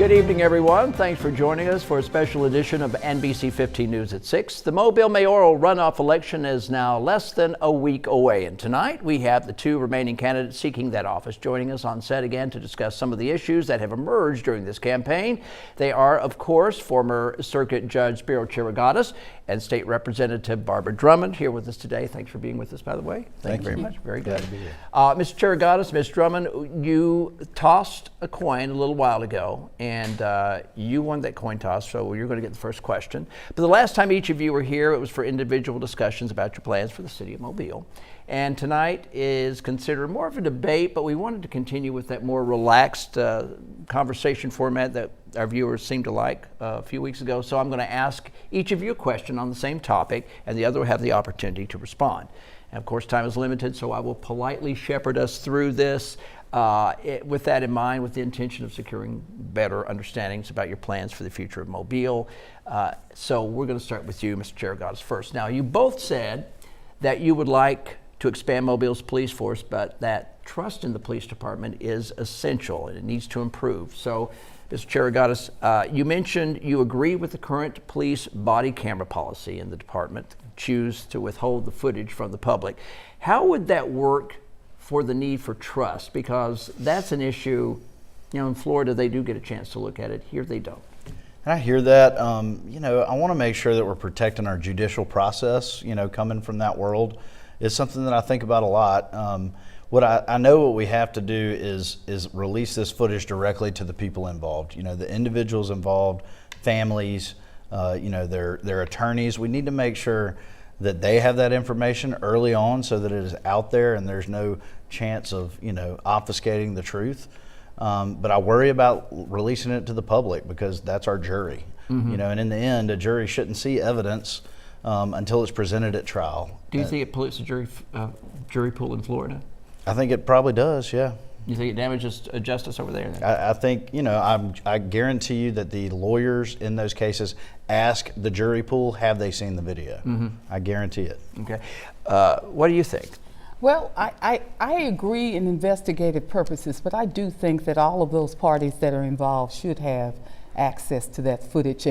Good evening, everyone. Thanks for joining us for a special edition of NBC 15 News at 6. The Mobile Mayoral runoff election is now less than a week away, and tonight we have the two remaining candidates seeking that office joining us on set again to discuss some of the issues that have emerged during this campaign. They are, of course, former Circuit Judge Spiro Chirigatis and State Representative Barbara Drummond here with us today. Thanks for being with us, by the way. Thank you very much. Very good. Glad to be here. Mr. Chirigatis, Ms. Drummond, you tossed a coin a little while ago, and you won that coin toss, so you're going to get the first question. But the last time each of you were here, it was for individual discussions about your plans for the city of Mobile. And tonight is considered more of a debate, but we wanted to continue with that more relaxed conversation format that our viewers seemed to like a few weeks ago. So I'm going to ask each of you a question on the same topic, and the other will have the opportunity to respond. And of course, time is limited, so I will politely shepherd us through this with that in mind, with the intention of securing better understandings about your plans for the future of Mobile. So we're going to start with you, Mr. Chirigatis, first. Now, you both said that you would like to expand Mobile's police force, but that trust in the police department is essential and it needs to improve. So, Mr. Chirigatis, you mentioned you agree with the current police body camera policy in the department, choose to withhold the footage from the public. How would that work for the need for trust? Because that's an issue, in Florida they do get a chance to look at it. Here they don't. I hear that. I want to make sure that we're protecting our judicial process, coming from that world. It's something that I think about a lot. What I know what we have to do is release this footage directly to the people involved. The individuals involved, families, their attorneys. We need to make sure that they have that information early on so that it is out there and there's no chance of obfuscating the truth. But I worry about releasing it to the public because that's our jury. Mm-hmm. And in the end, a jury shouldn't see evidence until it's presented at trial. Do you think it pollutes the jury pool in Florida? I think it probably does, yeah. You think it damages justice over there? I think, I guarantee you that the lawyers in those cases ask the jury pool, have they seen the video? Mm-hmm. I guarantee it. Okay. What do you think? Well, I agree in investigative purposes, but I do think that all of those parties that are involved should have access to that footage.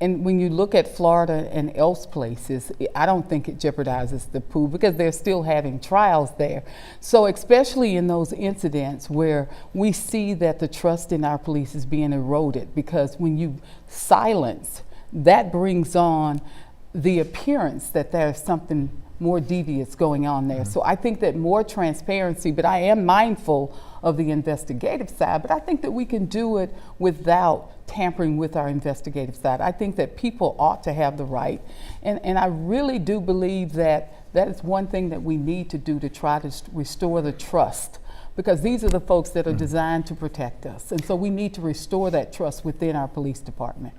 And when you look at Florida and else places, I don't think it jeopardizes the pool because they're still having trials there. So especially in those incidents where we see that the trust in our police is being eroded, because when you silence, that brings on the appearance that there's something more devious going on there. Mm-hmm. So I think that more transparency, but I am mindful of the investigative side, but I think that we can do it without tampering with our investigative side. I think that people ought to have the right, and I really do believe that that is one thing that we need to do to try to restore the trust, because these are the folks that are designed to protect us, and so we need to restore that trust within our police department.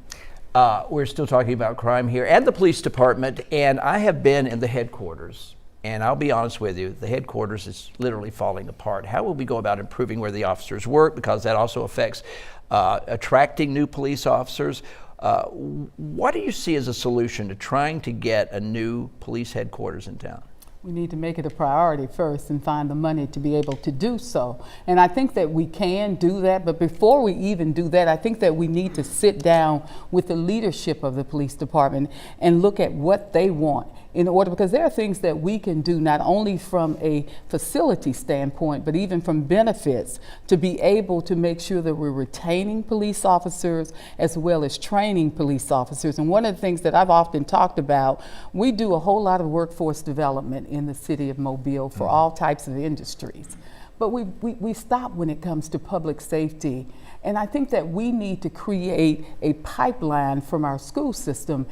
We're still talking about crime here and the police department, and I have been in the headquarters, and I'll be honest with you, the headquarters is literally falling apart. How will we go about improving where the officers work? Because that also affects attracting new police officers. What do you see as a solution to trying to get a new police headquarters in town? We need to make it a priority first and find the money to be able to do so. And I think that we can do that, but before we even do that, I think that we need to sit down with the leadership of the police department and look at what they want in order, because there are things that we can do not only from a facility standpoint, but even from benefits, to be able to make sure that we're retaining police officers as well as training police officers. And one of the things that I've often talked about, we do a whole lot of workforce development in the city of Mobile for all types of industries. But we stop when it comes to public safety. And I think that we need to create a pipeline from our school system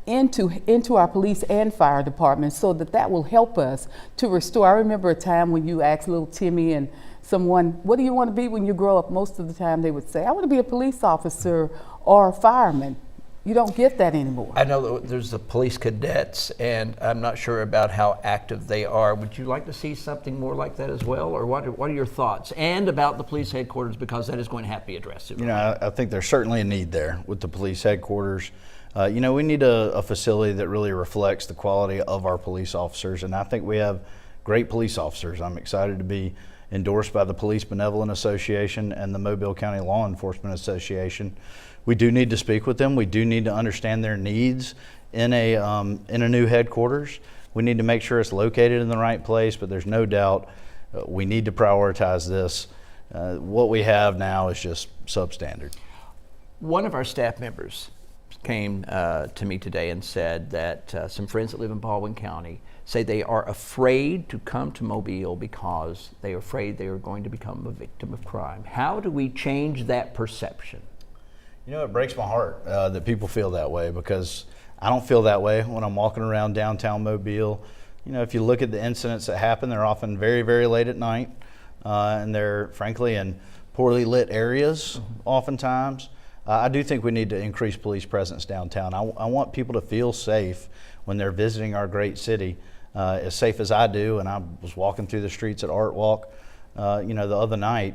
into our police and fire departments so that will help us to restore. I remember a time when you asked little Timmy and someone, what do you want to be when you grow up? Most of the time they would say, I want to be a police officer or a fireman. You don't get that anymore. I know that there's the police cadets, and I'm not sure about how active they are. Would you like to see something more like that as well? Or what are your thoughts? And about the police headquarters, because that is going to have to be addressed. I think there's certainly a need there with the police headquarters. We need a facility that really reflects the quality of our police officers, and I think we have great police officers. I'm excited to be endorsed by the Police Benevolent Association and the Mobile County Law Enforcement Association. We do need to speak with them. We do need to understand their needs in a new headquarters. We need to make sure it's located in the right place, but there's no doubt we need to prioritize this. What we have now is just substandard. One of our staff members came to me today and said that some friends that live in Baldwin County say they are afraid to come to Mobile because they are afraid they are going to become a victim of crime. How do we change that perception? You know, it breaks my heart that people feel that way, because I don't feel that way when I'm walking around downtown Mobile. You know, if you look at the incidents that happen, they're often very, very late at night, and they're frankly in poorly lit areas oftentimes. I do think we need to increase police presence downtown. I want people to feel safe when they're visiting our great city, as safe as I do. And I was walking through the streets at Art Walk, the other night.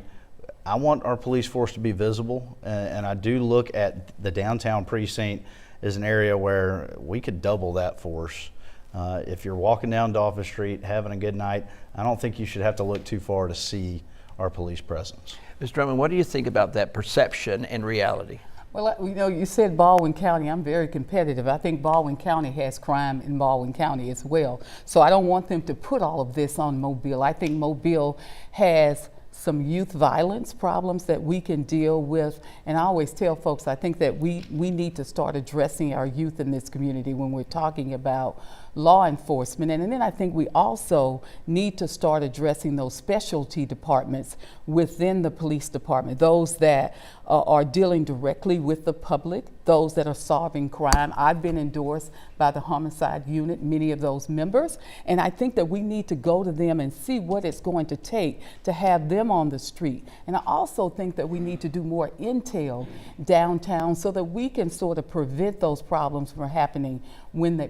I want our police force to be visible, and I do look at the downtown precinct as an area where we could double that force. If you're walking down Dolphin Street having a good night, I don't think you should have to look too far to see our police presence. Mr. Drummond, what do you think about that perception and reality? Well, you said Baldwin County. I'm very competitive. I think Baldwin County has crime in Baldwin County as well. So I don't want them to put all of this on Mobile. I think Mobile has some youth violence problems that we can deal with. And I always tell folks, I think that we need to start addressing our youth in this community when we're talking about law enforcement. And then I think we also need to start addressing those specialty departments within the police department, those that are dealing directly with the public, those that are solving crime. I've been endorsed by the homicide unit, many of those members, and I think that we need to go to them and see what it's going to take to have them on the street. And I also think that we need to do more intel downtown so that we can sort of prevent those problems from happening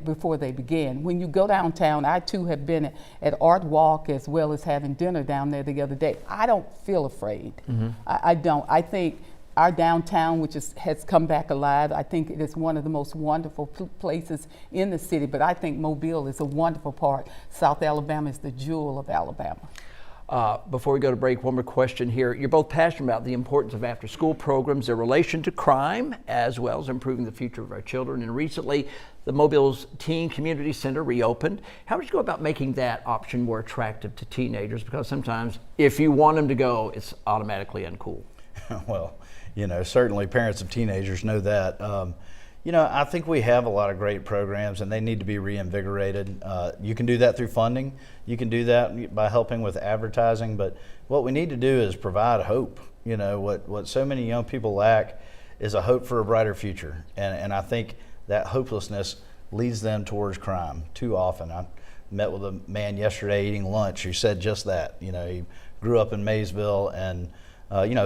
before they begin. When you go downtown, I too have been at Art Walk as well as having dinner down there the other day. I don't feel afraid. I don't. I think our downtown, which has come back alive, I think it is one of the most wonderful places in the city, but I think Mobile is a wonderful part. South Alabama is the jewel of Alabama. Before we go to break, one more question here. You're both passionate about the importance of after-school programs, their relation to crime, as well as improving the future of our children. And recently, the Mobile's Teen Community Center reopened. How would you go about making that option more attractive to teenagers? Because sometimes, if you want them to go, it's automatically uncool. Well, certainly parents of teenagers know that. I think we have a lot of great programs, and they need to be reinvigorated. You can do that through funding. You can do that by helping with advertising. But what we need to do is provide hope. What so many young people lack is a hope for a brighter future. And I think that hopelessness leads them towards crime too often. I met with a man yesterday eating lunch who said just that. He grew up in Maysville and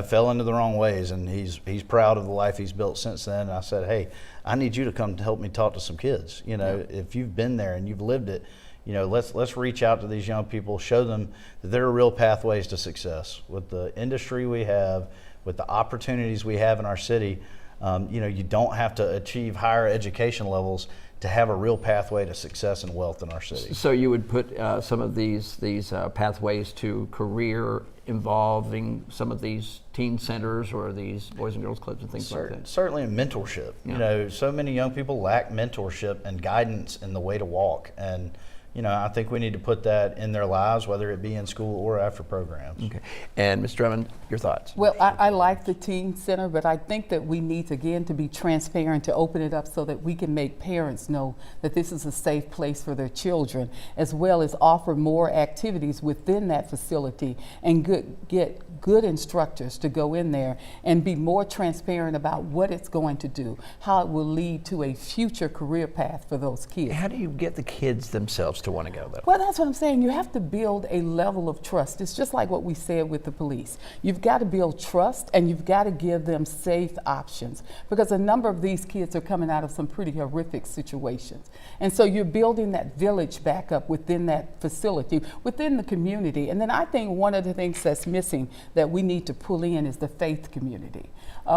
fell into the wrong ways, and he's proud of the life he's built since then. And I said, hey, I need you to come to help me talk to some kids. If you've been there and you've lived it, let's reach out to these young people, show them that there are real pathways to success. With the industry we have, with the opportunities we have in our city, you don't have to achieve higher education levels to have a real pathway to success and wealth in our city. So you would put some of these pathways to career involving some of these teen centers or these boys and girls clubs and things like that? Certainly in mentorship. Yeah. So many young people lack mentorship and guidance in the way to walk. And I think we need to put that in their lives, whether it be in school or after programs. Okay. And Ms. Drummond, your thoughts? Well, I like the teen center, but I think that we need, again, to be transparent, to open it up so that we can make parents know that this is a safe place for their children, as well as offer more activities within that facility and get good instructors to go in there and be more transparent about what it's going to do, how it will lead to a future career path for those kids. How do you get the kids themselves to want to go, though? Well, that's what I'm saying. You have to build a level of trust. It's just like what we said with the police. You've got to build trust, and you've got to give them safe options, because a number of these kids are coming out of some pretty horrific situations. And so you're building that village back up within that facility, within the community. And then I think one of the things that's missing that we need to pull in is the faith community.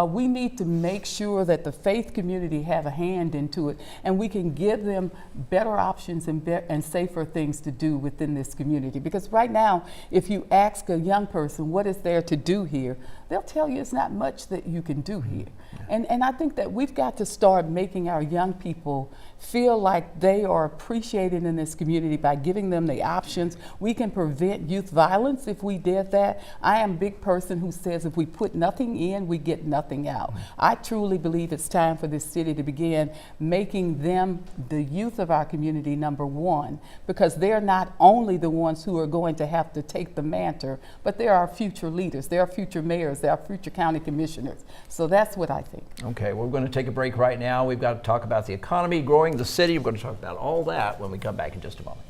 We need to make sure that the faith community have a hand into it, and we can give them better options and safer things to do within this community. Because right now, if you ask a young person what is there to do here, they'll tell you it's not much that you can do here. And I think that we've got to start making our young people feel like they are appreciated in this community by giving them the options. We can prevent youth violence if we did that. I am a big person who says if we put nothing in, we get nothing out. I truly believe it's time for this city to begin making them, the youth of our community, number one, because they're not only the ones who are going to have to take the mantle, but they're our future leaders, they're our future mayors, they're our future county commissioners. So that's what I think. Okay, we're going to take a break right now. We've got to talk about the economy, growing the city. We're going to talk about all that when we come back in just a moment.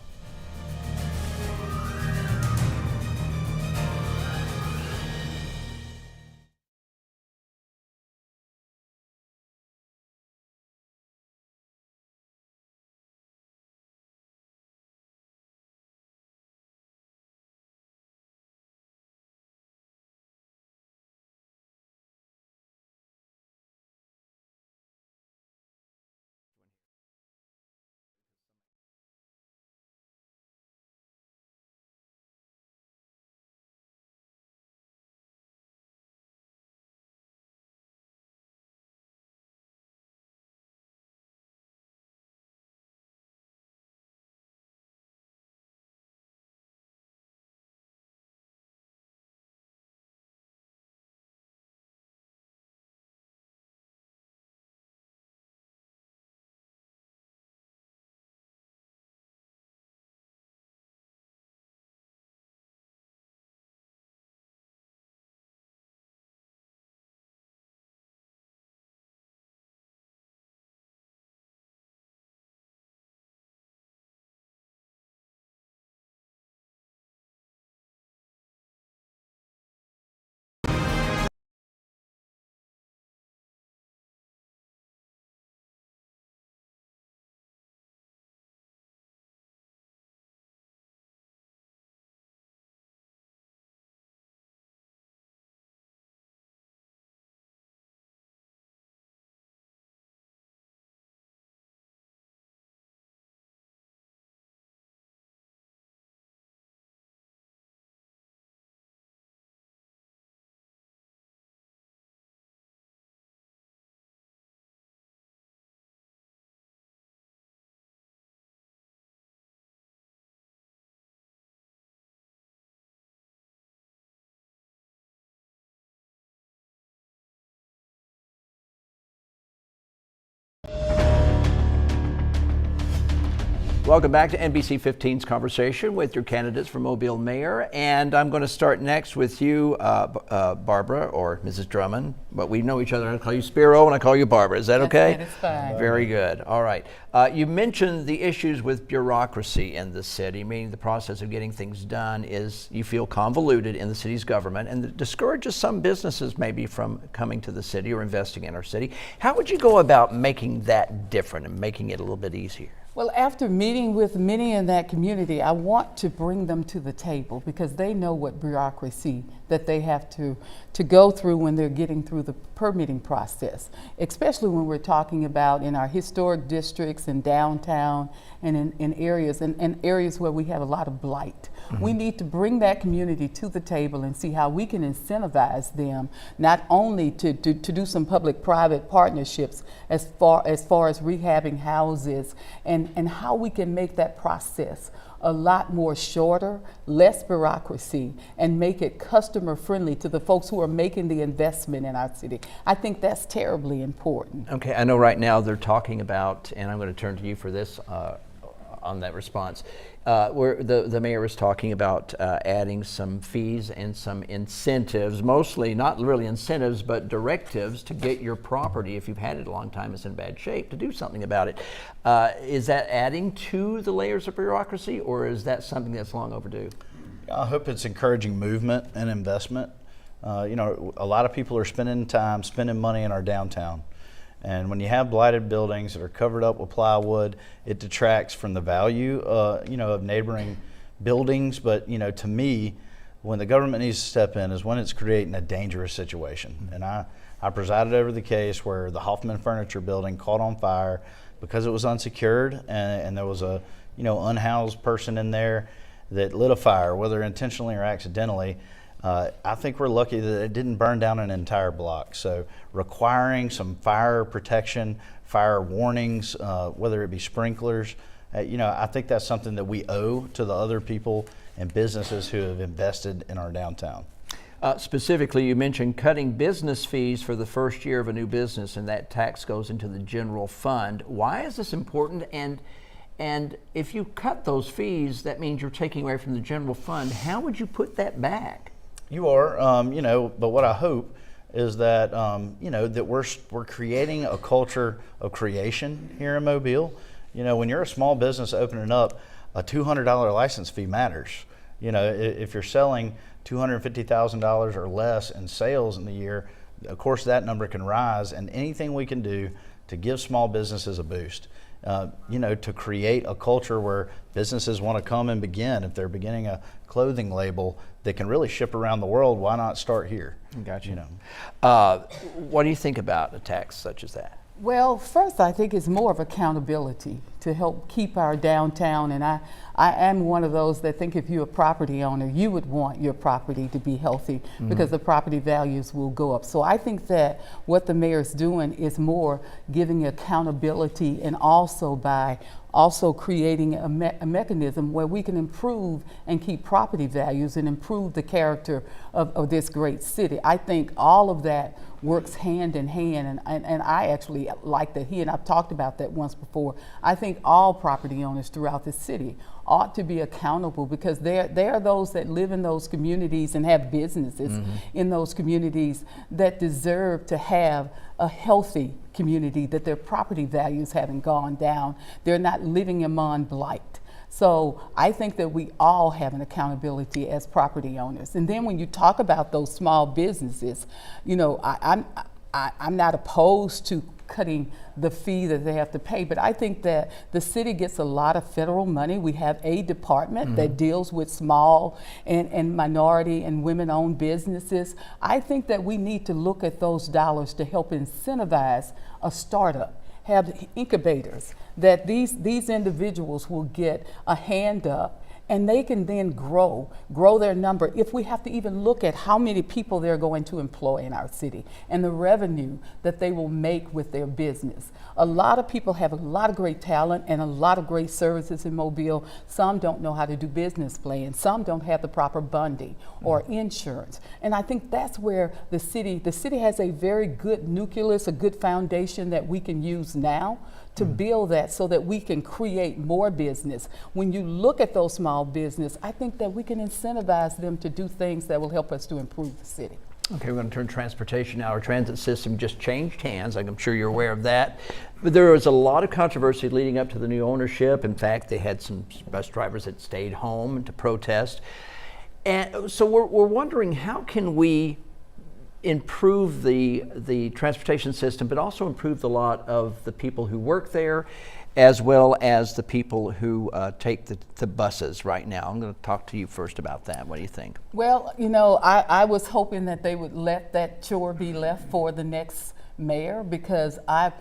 Welcome back to NBC 15's conversation with your candidates for Mobile Mayor. And I'm going to start next with you, Barbara, or Mrs. Drummond. But we know each other. I call you Spiro and I call you Barbara. Is that okay? That is fine. Very good. All right. You mentioned the issues with bureaucracy in the city, meaning the process of getting things done is, you feel, convoluted in the city's government, and it discourages some businesses maybe from coming to the city or investing in our city. How would you go about making that different and making it a little bit easier? Well, after meeting with many in that community, I want to bring them to the table because they know what bureaucracy that they have to go through when they're getting through the permitting process, especially when we're talking about in our historic districts and downtown and in areas and areas where we have a lot of blight. Mm-hmm. We need to bring that community to the table and see how we can incentivize them not only to do some public-private partnerships as far as rehabbing houses and how we can make that process a lot more shorter, less bureaucracy, and make it customer friendly to the folks who are making the investment in our city. I think that's terribly important. Okay, I know right now they're talking about, and I'm going to turn to you for this on that response, where the mayor is talking about adding some fees and some incentives, mostly not really incentives, but directives to get your property, if you've had it a long time, it's in bad shape, to do something about it. Is that adding to the layers of bureaucracy, or is that something that's long overdue? I hope it's encouraging movement and investment. You know, a lot of people are spending money in our downtown. And when you have blighted buildings that are covered up with plywood, it detracts from the value, you know, of neighboring buildings. But, you know, to me, when the government needs to step in is when it's creating a dangerous situation. And I presided over the case where the Hoffman Furniture Building caught on fire because it was unsecured and there was a unhoused person in there that lit a fire, whether intentionally or accidentally, I think we're lucky that it didn't burn down an entire block. So requiring some fire protection, fire warnings, whether it be sprinklers, I think that's something that we owe to the other people and businesses who have invested in our downtown. Specifically, you mentioned cutting business fees for the first year of a new business, and that tax goes into the general fund. Why is this important? And if you cut those fees, that means you're taking away from the general fund. How would you put that back? You are, but what I hope is that, that we're creating a culture of creation here in Mobile. When you're a small business opening up, a $200 license fee matters. If you're selling $250,000 or less in sales in the year, of course that number can rise, and anything we can do to give small businesses a boost, to create a culture where businesses want to come and begin. If they're beginning a clothing label that can really ship around the world, why not start here? Gotcha. What do you think about a tax such as that? Well, first, I think it's more of accountability to help keep our downtown. And I am one of those that think if you're a property owner, you would want your property to be healthy because the property values will go up. So I think that what the mayor's doing is more giving accountability, and also by creating a mechanism where we can improve and keep property values and improve the character of this great city. I think all of that works hand in hand, and I actually like that and I've talked about that once before. I think all property owners throughout the city ought to be accountable, because there are those that live in those communities and have businesses in those communities that deserve to have a healthy community, that their property values haven't gone down. They're not living among blight. So I think that we all have an accountability as property owners. And then when you talk about those small businesses, I'm not opposed to cutting the fee that they have to pay, but I think that the city gets a lot of federal money. We have a department that deals with small and minority and women-owned businesses. I think that we need to look at those dollars to help incentivize a startup, have incubators, that these individuals will get a hand up, and they can then grow their number. If we have to even look at how many people they're going to employ in our city and the revenue that they will make with their business. A lot of people have a lot of great talent and a lot of great services in Mobile. Some don't know how to do business plans. Some don't have the proper bonding or insurance. And I think that's where the city has a very good nucleus, a good foundation that we can use now to build that, so that we can create more business. When you look at those small business, I think that we can incentivize them to do things that will help us to improve the city. Okay, we're going to turn transportation now. Our transit system just changed hands. I'm sure you're aware of that. But there was a lot of controversy leading up to the new ownership. In fact, they had some bus drivers that stayed home to protest. And so we're wondering, how can we improve the transportation system, but also improve the lot of the people who work there, as well as the people who take the buses right now. I'm going to talk to you first about that. What do you think? Well, I was hoping that they would let that chore be left for the next mayor, because I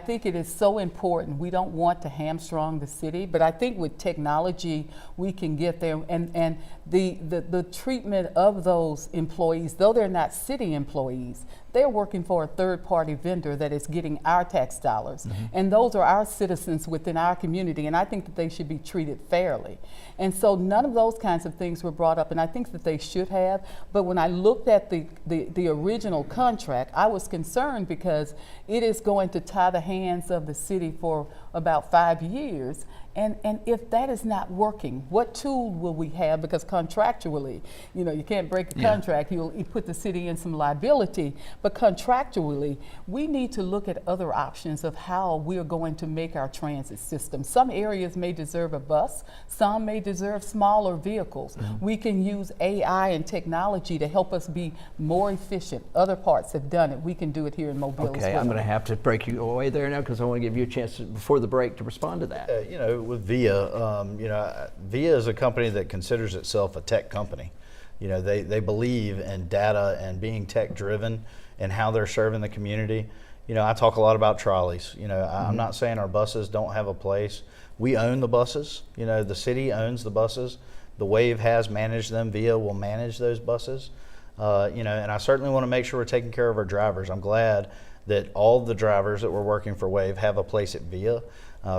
think it is so important. We don't want to hamstrung the city, but I think with technology we can get there. And the treatment of those employees, though they're not city employees, they're working for a third-party vendor that is getting our tax dollars. And those are our citizens within our community, and I think that they should be treated fairly. And so none of those kinds of things were brought up, and I think that they should have. But when I looked at the original contract, I was concerned, because it is going to tie the hands of the city for about 5 years. And if that is not working, what tool will we have? Because contractually, you can't break a contract. You put the city in some liability. But contractually, we need to look at other options of how we're going to make our transit system. Some areas may deserve a bus. Some may deserve smaller vehicles. We can use AI and technology to help us be more efficient. Other parts have done it. We can do it here in Mobile as well. I'm going to have to break you away there now, because I want to give you a chance before the break to respond to that. With VIA, VIA is a company that considers itself a tech company. They believe in data and being tech driven and how they're serving the community. I talk a lot about trolleys. I'm not saying our buses don't have a place, we own the buses. You know, the city owns the buses. The Wave has managed them. VIA will manage those buses. You know, and I certainly want to make sure we're taking care of our drivers. I'm glad that all the drivers that were working for Wave have a place at VIA.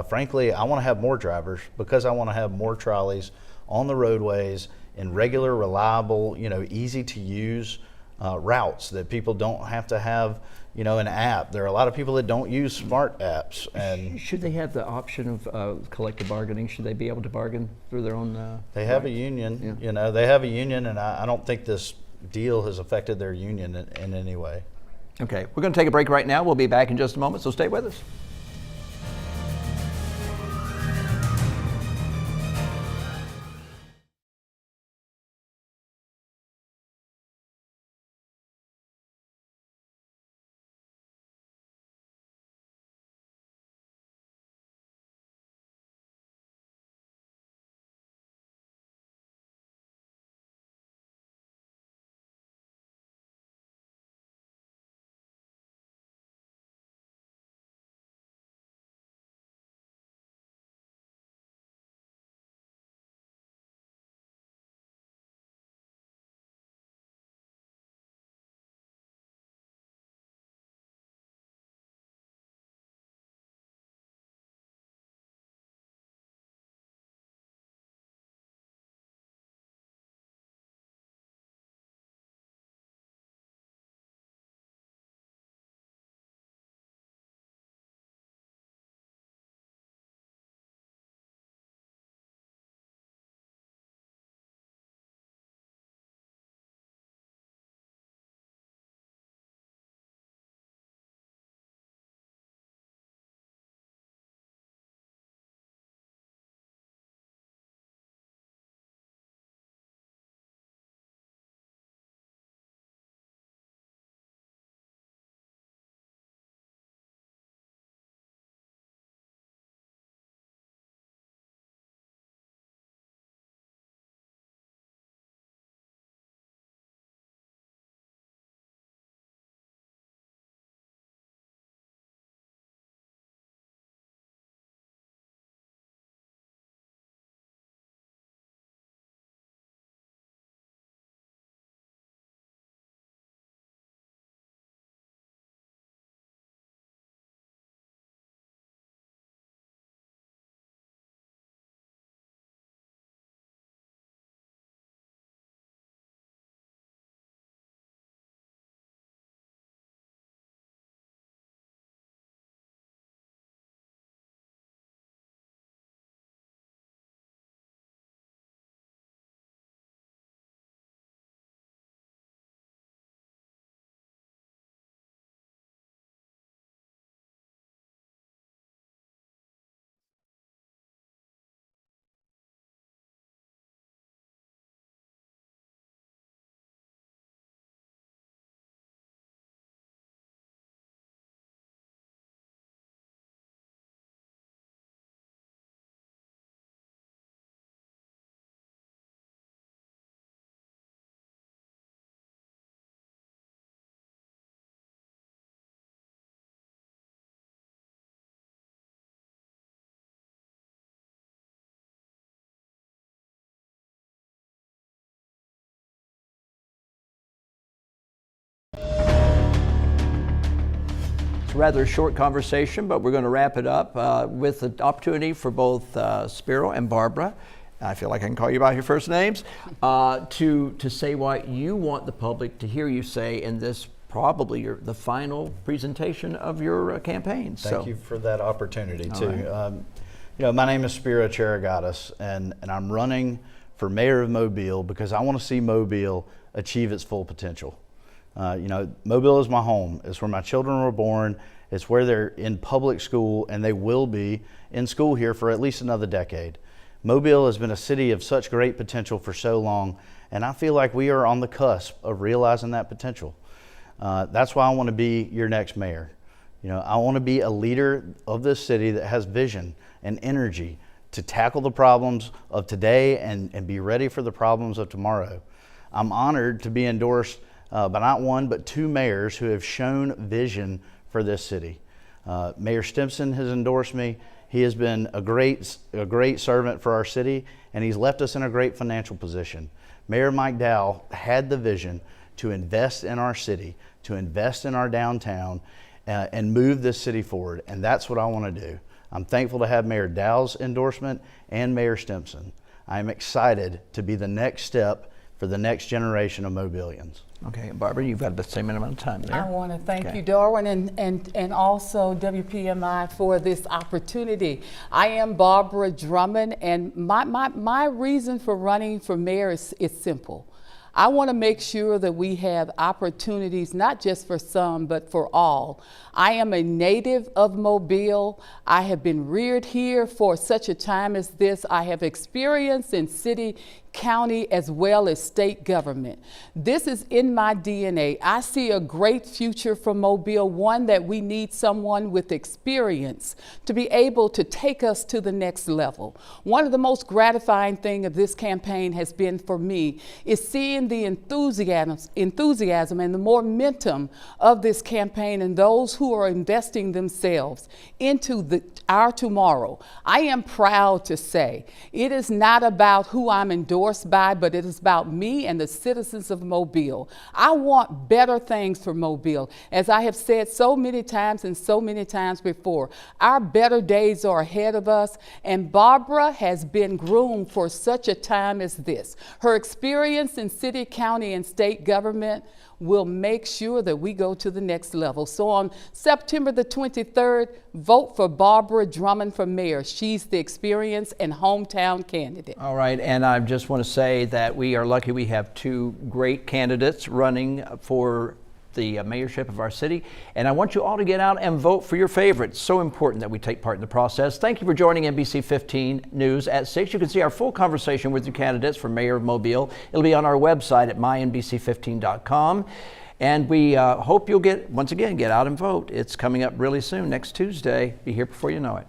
Frankly, I want to have more drivers because I want to have more trolleys on the roadways in regular, reliable, you know, easy to use routes that people don't have to have, you know, an app. There are a lot of people that don't use smart apps. And should they have the option of collective bargaining? Should they be able to bargain through their own? They have a union, Yeah. you know, they have a union, and I don't think this deal has affected their union in any way. Okay, we're going to take a break right now. We'll be back in just a moment, so stay with us. It's a rather short conversation, but we're going to wrap it up with the opportunity for both Spiro and Barbara, I feel like I can call you by your first names, to say what you want the public to hear you say in this probably the final presentation of your campaign. Thank you for that opportunity too. Right. You know, my name is Spiro Charigatis, and I'm running for mayor of Mobile because I want to see Mobile achieve its full potential. You know, Mobile is my home. It's where my children were born. It's where they're in public school, and they will be in school here for at least another decade. Mobile has been a city of such great potential for so long, and I feel like we are on the cusp of realizing that potential. That's why I want to be your next mayor. You know, I want to be a leader of this city that has vision and energy to tackle the problems of today and be ready for the problems of tomorrow. I'm honored to be endorsed by not one, but two mayors who have shown vision for this city. Mayor Stimson has endorsed me. He has been a great servant for our city, and he's left us in a great financial position. Mayor Mike Dow had the vision to invest in our city, to invest in our downtown, and move this city forward, and that's what I want to do. I'm thankful to have Mayor Dow's endorsement and Mayor Stimson. I'm excited to be the next step for the next generation of Mobilians. Okay, Barbara, you've got the same amount of time there. I want to thank you, Darwin, and also WPMI for this opportunity. I am Barbara Drummond, and my reason for running for mayor is simple. I want to make sure that we have opportunities, not just for some, but for all. I am a native of Mobile. I have been reared here for such a time as this. I have experience in city, county, as well as state government. This is in my DNA. I see a great future for Mobile, one that we need someone with experience to be able to take us to the next level. One of the most gratifying things of this campaign has been for me is seeing the enthusiasm and the momentum of this campaign and those who are investing themselves into our tomorrow. I am proud to say it is not about who I'm endorsed by, but it is about me and the citizens of Mobile. I want better things for Mobile. As I have said so many times and so many times before, our better days are ahead of us, and Barbara has been groomed for such a time as this. Her experience in city, county, and state government will make sure that we go to the next level. So on September the 23rd, vote for Barbara Drummond for mayor. She's the experience and hometown candidate. All right, and I just want to say that we are lucky we have two great candidates running for the mayorship of our city, and I want you all to get out and vote for your favorites. So important that we take part in the process. Thank you for joining NBC 15 News at 6. You can see our full conversation with the candidates for mayor of Mobile. It'll be on our website at mynbc15.com, and we hope you'll once again get out and vote. It's coming up really soon, next Tuesday. Be here before you know it.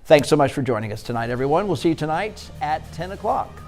Thanks so much for joining us tonight, everyone. We'll see you tonight at 10 o'clock.